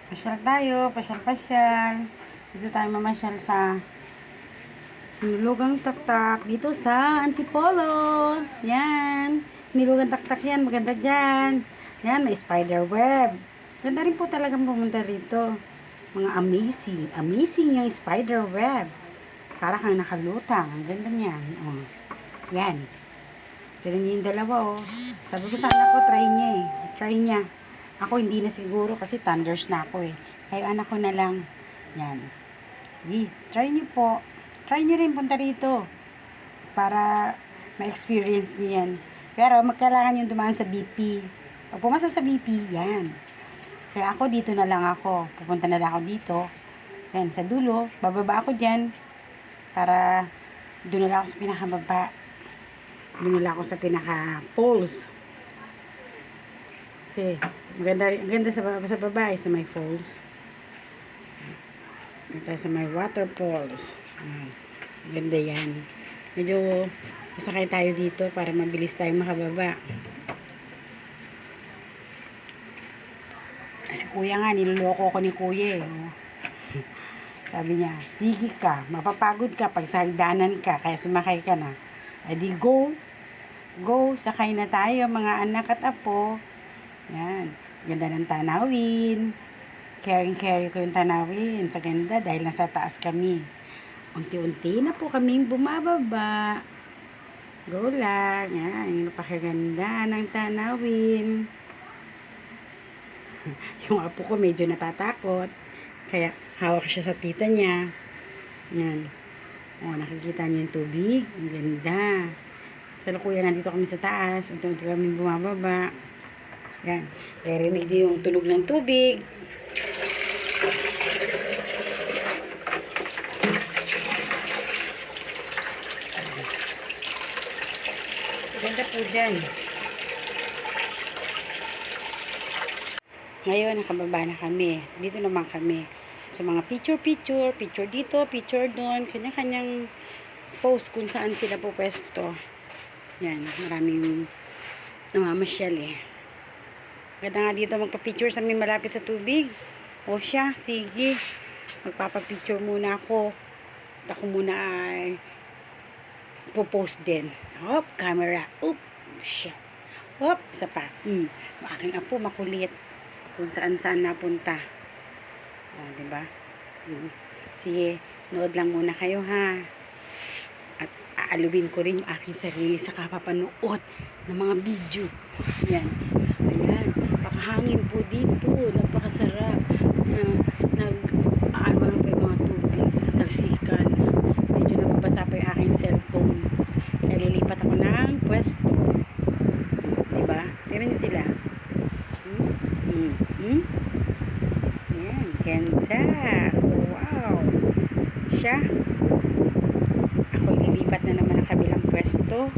Pasyal tayo, pasyal-pasyal. Dito tayo mamasyal sa Nilugang Taktak. Dito sa Antipolo. Yan. Nilugang Taktak yan. Maganda dyan. Yan, may spider web. Ganda rin po talagang pumunta rito. Mga amazing. Amazing yung spider web. Para kang nakalutang. Ang ganda niyan. Oh. Yan. Tignan niyo yung dalawa, oh. Sabi ko sa anak ko, try niya eh. Try niya. Ako hindi na siguro kasi thunders na ako eh. Kaya anak ko na lang. Yan. Sige, try niyo po. Try niyo rin punta rito. Para ma-experience niyo yan. Pero magkailangan yung dumaan sa BP. Pag pumasa sa BP, yan. Kaya ako dito na lang ako. Pupunta na lang ako dito. Yan, sa dulo. Bababa ako dyan. Para doon na lang ako sa pinakababa. Doon na lang ako sa pinaka-poles. Kasi, maganda sa baba sa may falls. Ito sa may waterfalls. Ganda yan. Medyo masakay tayo dito para mabilis tayong makababa. Si kuya nga, niloloko ko ni kuya eh. Sabi niya, sige ka, mapapagod ka pag sa hagdanan ka, kaya sumakay ka na. E di go, sakay na tayo mga anak at apo. Yan, ganda ng tanawin. Carry ko yung tanawin sa ganda dahil nasa taas kami. Unti-unti na po kaming bumababa. Go lang. Yan, yung napakaganda ng tanawin. Yung apo ko medyo natatakot. Kaya hawak siya sa tita niya. Yan. O, nakikita niyo yung tubig. Ang ganda. Sa lukuyan nandito kami sa taas. Unti-unti kami bumababa. Yan. Narinig niyo yung tunog ng tubig. Ganda po dyan. Ngayon, nakababa na kami. Dito naman kami. Sa mga picture dito, picture doon. Kanya-kanyang post kung saan sila po pwesto. Yan. Maraming namamasyal eh. Ganda nga dito magpa-picture sa may malapit sa tubig. O siya, sige. Magpapa-picture muna ako. At ako muna ay po-post din. Hop, camera. Oop, siya. Hop, isa pa. Aking apo makulit. Kung saan-saan napunta. O, diba? Sige, nood lang muna kayo ha. At aalubin ko rin yung aking sarili sa kapapanood ng mga video. Yan. Ayan. Pakahangin po dito. Napakasarap. Nag-aano pa yung mga tubig. Tatalsikan. Medyo nababasa pa yung aking cellphone. Kaya lilipat ako ng pwesto. Diba? Tignan niyo sila. Yan. Ganda. Wow. Siya. Ako lilipat na naman ang kabilang pwesto.